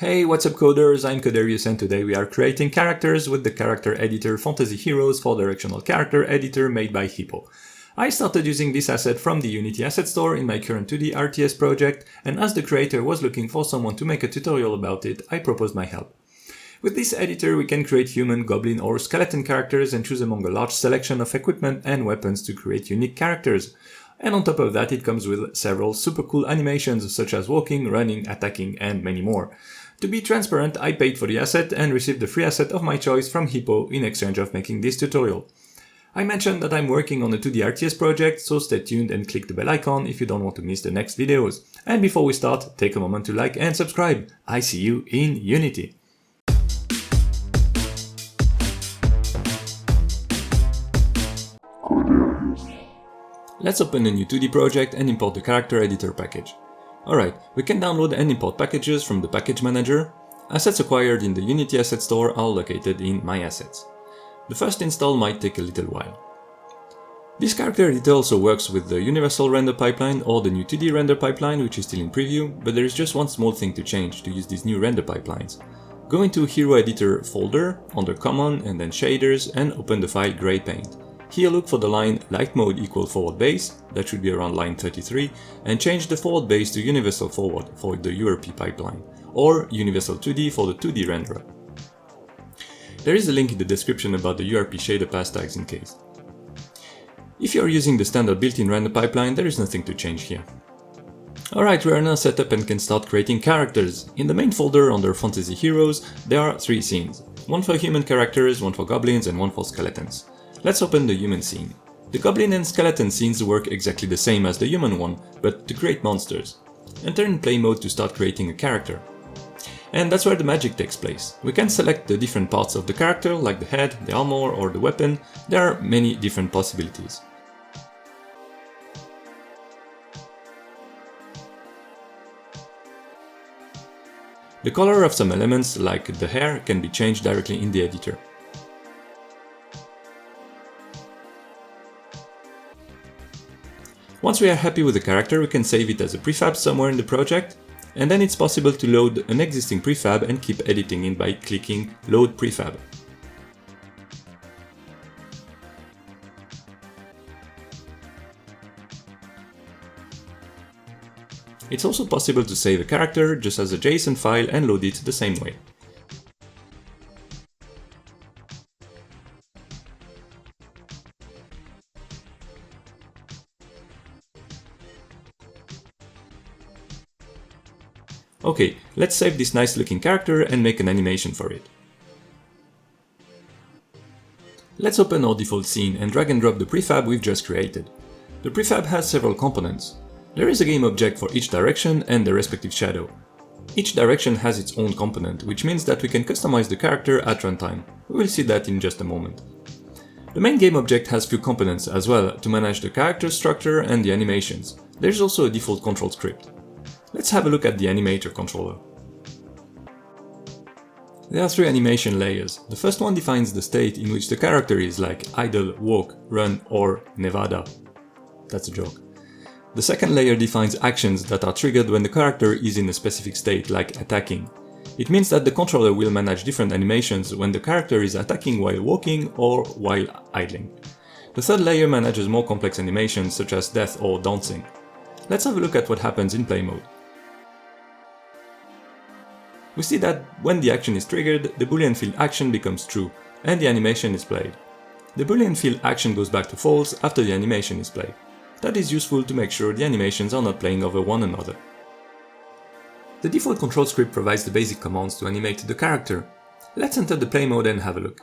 Hey, what's up coders, I'm Coderious and today we are creating characters with the character editor Fantasy Heroes for directional character editor made by Hippo. I started using this asset from the Unity asset store in my current 2D RTS project, and as the creator was looking for someone to make a tutorial about it, I proposed my help. With this editor we can create human, goblin or skeleton characters and choose among a large selection of equipment and weapons to create unique characters. And on top of that it comes with several super cool animations such as walking, running, attacking and many more. To be transparent, I paid for the asset and received the free asset of my choice from Hippo in exchange of making this tutorial. I mentioned that I'm working on a 2D RTS project, so stay tuned and click the bell icon if you don't want to miss the next videos. And before we start, take a moment to like and subscribe. I see you in Unity. Let's open a new 2D project and import the character editor package. Alright, we can download and import packages from the package manager. Assets acquired in the Unity asset store are located in My Assets. The first install might take a little while. This character editor also works with the Universal Render Pipeline or the new 2D Render Pipeline, which is still in preview, but there is just one small thing to change to use these new render pipelines. Go into Hero Editor folder, under Common and then Shaders, and open the file Gray Paint. Here look for the line light mode equal forward base, that should be around line 33, and change the forward base to universal forward for the URP pipeline, or universal 2D for the 2D renderer. There is a link in the description about the URP shader pass tags in case. If you are using the standard built-in render pipeline, there is nothing to change here. Alright, we are now set up and can start creating characters. In the main folder under Fantasy Heroes, there are 3 scenes. One for human characters, one for goblins and one for skeletons. Let's open the human scene. The goblin and skeleton scenes work exactly the same as the human one, but to create monsters. Enter in play mode to start creating a character. And that's where the magic takes place. We can select the different parts of the character, like the head, the armor or the weapon. There are many different possibilities. The color of some elements, like the hair, can be changed directly in the editor. Once we are happy with the character, we can save it as a prefab somewhere in the project, and then it's possible to load an existing prefab and keep editing it by clicking Load Prefab. It's also possible to save a character just as a JSON file and load it the same way. Okay, let's save this nice looking character and make an animation for it. Let's open our default scene and drag and drop the prefab we've just created. The prefab has several components. There is a game object for each direction and the respective shadow. Each direction has its own component, which means that we can customize the character at runtime. We will see that in just a moment. The main game object has few components as well to manage the character structure and the animations. There's also a default control script. Let's have a look at the Animator Controller. There are 3 animation layers. The first one defines the state in which the character is, like idle, walk, run or Nevada. That's a joke. The second layer defines actions that are triggered when the character is in a specific state, like attacking. It means that the controller will manage different animations when the character is attacking while walking or while idling. The third layer manages more complex animations such as death or dancing. Let's have a look at what happens in play mode. We see that when the action is triggered, the boolean field action becomes true, and the animation is played. The boolean field action goes back to false after the animation is played. That is useful to make sure the animations are not playing over one another. The default control script provides the basic commands to animate the character. Let's enter the play mode and have a look.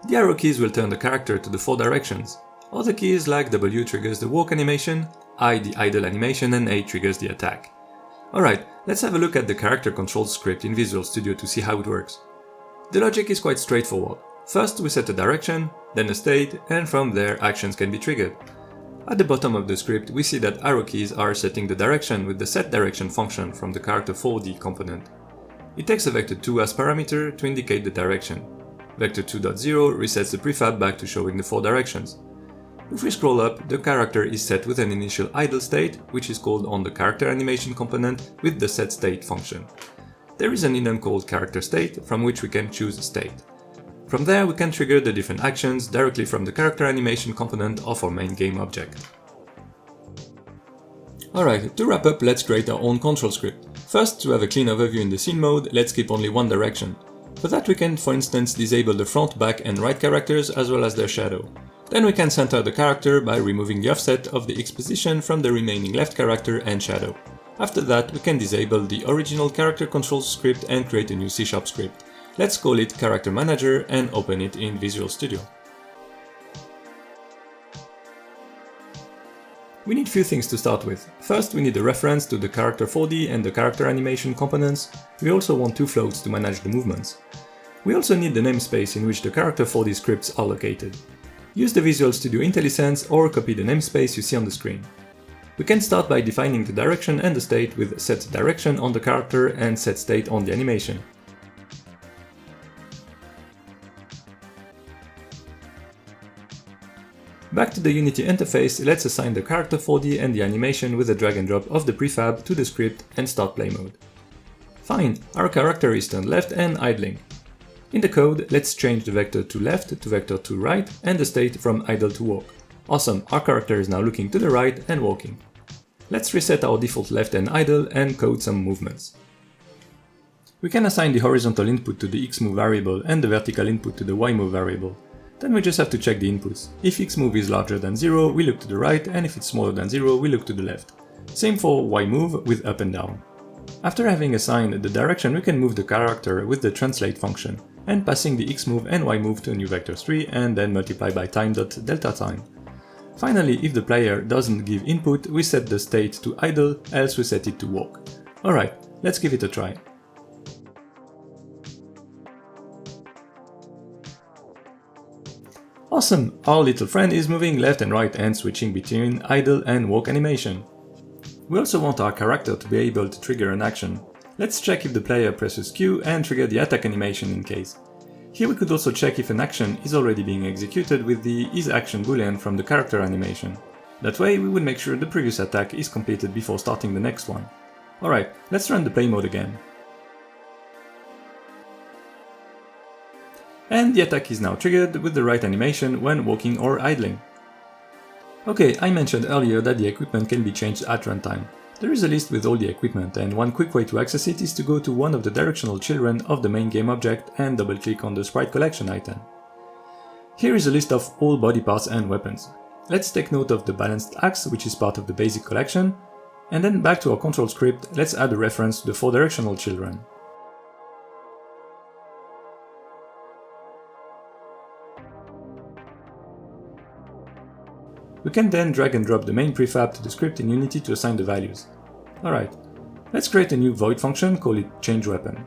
The arrow keys will turn the character to the 4 directions. Other keys like W triggers the walk animation, I the idle animation and A triggers the attack. Alright, let's have a look at the character control script in Visual Studio to see how it works. The logic is quite straightforward. First we set a direction, then a state, and from there actions can be triggered. At the bottom of the script we see that arrow keys are setting the direction with the setDirection function from the character 4D component. It takes a vector2 as parameter to indicate the direction. Vector2.0 resets the prefab back to showing the 4 directions. If we scroll up, the character is set with an initial idle state, which is called on the character animation component with the setState function. there is an item called character state from which we can choose a state. From there we can trigger the different actions directly from the character animation component of our main game object. Alright, to wrap up, let's create our own control script. First, to have a clean overview in the scene mode, let's keep only one direction. For that we can, for instance, disable the front, back and right characters as well as their shadow. Then we can center the character by removing the offset of the X position from the remaining left character and shadow. After that we can disable the original character control script and create a new C# script. Let's call it Character Manager and open it in Visual Studio. We need few things to start with. First, we need a reference to the character 4D and the character animation components. We also want two floats to manage the movements. We also need the namespace in which the character 4D scripts are located. Use the Visual Studio IntelliSense or copy the namespace you see on the screen. We can start by defining the direction and the state with set direction on the character and set state on the animation. Back to the Unity interface, let's assign the character 4D and the animation with a drag and drop of the prefab to the script and start play mode. Fine, our character is turned left and idling. In the code, let's change the vector to left to vector to right and the state from idle to walk. Awesome, our character is now looking to the right and walking. Let's reset our default left and idle and code some movements. We can assign the horizontal input to the xmove variable and the vertical input to the ymove variable. Then we just have to check the inputs. If xmove is larger than 0, we look to the right, and if it's smaller than 0, we look to the left. Same for ymove with up and down. After having assigned the direction, we can move the character with the translate function, and passing the xmove and ymove to a new vector 3 and then multiply by time.delta_time. Finally, if the player doesn't give input, we set the state to idle, else we set it to walk. Alright, let's give it a try. Awesome! Our little friend is moving left and right and switching between idle and walk animation. We also want our character to be able to trigger an action. Let's check if the player presses Q and trigger the attack animation in case. Here we could also check if an action is already being executed with the isAction boolean from the character animation. That way we would make sure the previous attack is completed before starting the next one. Alright, let's run the play mode again. And the attack is now triggered with the right animation when walking or idling. Okay, I mentioned earlier that the equipment can be changed at runtime. There is a list with all the equipment, and one quick way to access it is to go to one of the directional children of the main game object and double-click on the Sprite Collection item. Here is a list of all body parts and weapons. Let's take note of the balanced axe, which is part of the basic collection, and then back to our control script, let's add a reference to the 4 directional children. We can then drag and drop the main prefab to the script in Unity to assign the values. Alright, let's create a new void function, call it change weapon.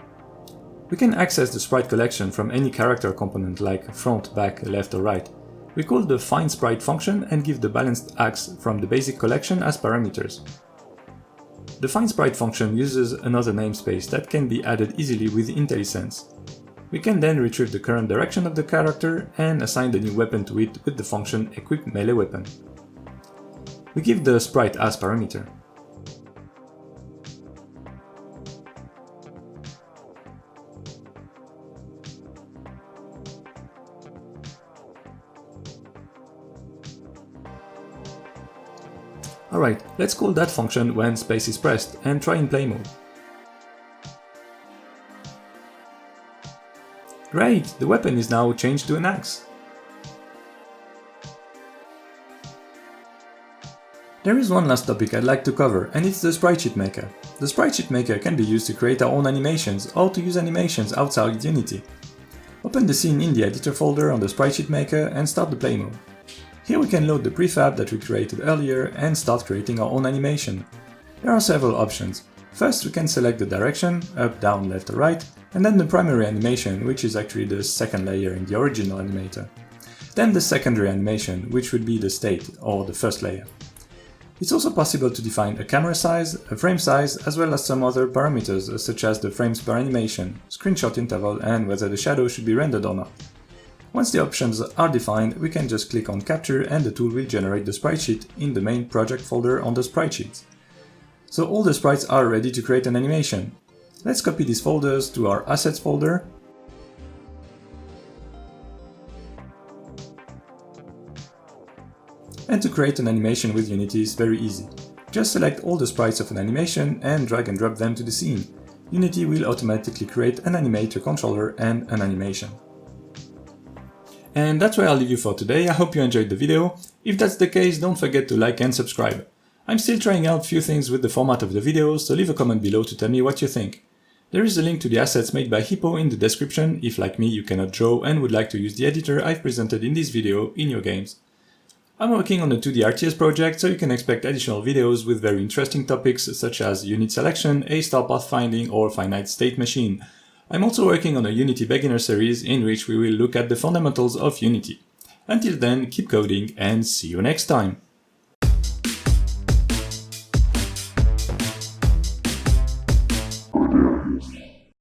We can access the sprite collection from any character component like front, back, left or right. We call the find sprite function and give the balanced axe from the basic collection as parameters. The find sprite function uses another namespace that can be added easily with IntelliSense. We can then retrieve the current direction of the character and assign the new weapon to it with the function equip melee weapon. We give the sprite as parameter. Alright, let's call that function when space is pressed and try in play mode. Great, the weapon is now changed to an axe. There is one last topic I'd like to cover, and it's the Spritesheet Maker. The Spritesheet Maker can be used to create our own animations or to use animations outside Unity. Open the scene in the editor folder on the Spritesheet Maker and start the play mode. Here we can load the prefab that we created earlier and start creating our own animation. There are several options. First we can select the direction, up, down, left or right, and then the primary animation, which is actually the second layer in the original animator. Then the secondary animation, which would be the state, or the first layer. It's also possible to define a camera size, a frame size, as well as some other parameters such as the frames per animation, screenshot interval and whether the shadow should be rendered or not. Once the options are defined, we can just click on Capture and the tool will generate the sprite sheet in the main project folder on the sprite sheets. So all the sprites are ready to create an animation. Let's copy these folders to our Assets folder. And to create an animation with Unity is very easy. Just select all the sprites of an animation and drag and drop them to the scene. Unity will automatically create an Animator Controller and an animation. And that's where I'll leave you for today. I hope you enjoyed the video. If that's the case, don't forget to like and subscribe. I'm still trying out a few things with the format of the videos, so leave a comment below to tell me what you think. There is a link to the assets made by Hippo in the description if, like me, you cannot draw and would like to use the editor I've presented in this video in your games. I'm working on a 2D RTS project, so you can expect additional videos with very interesting topics such as unit selection, A-star pathfinding or finite state machine. I'm also working on a Unity beginner series in which we will look at the fundamentals of Unity. Until then, keep coding and see you next time!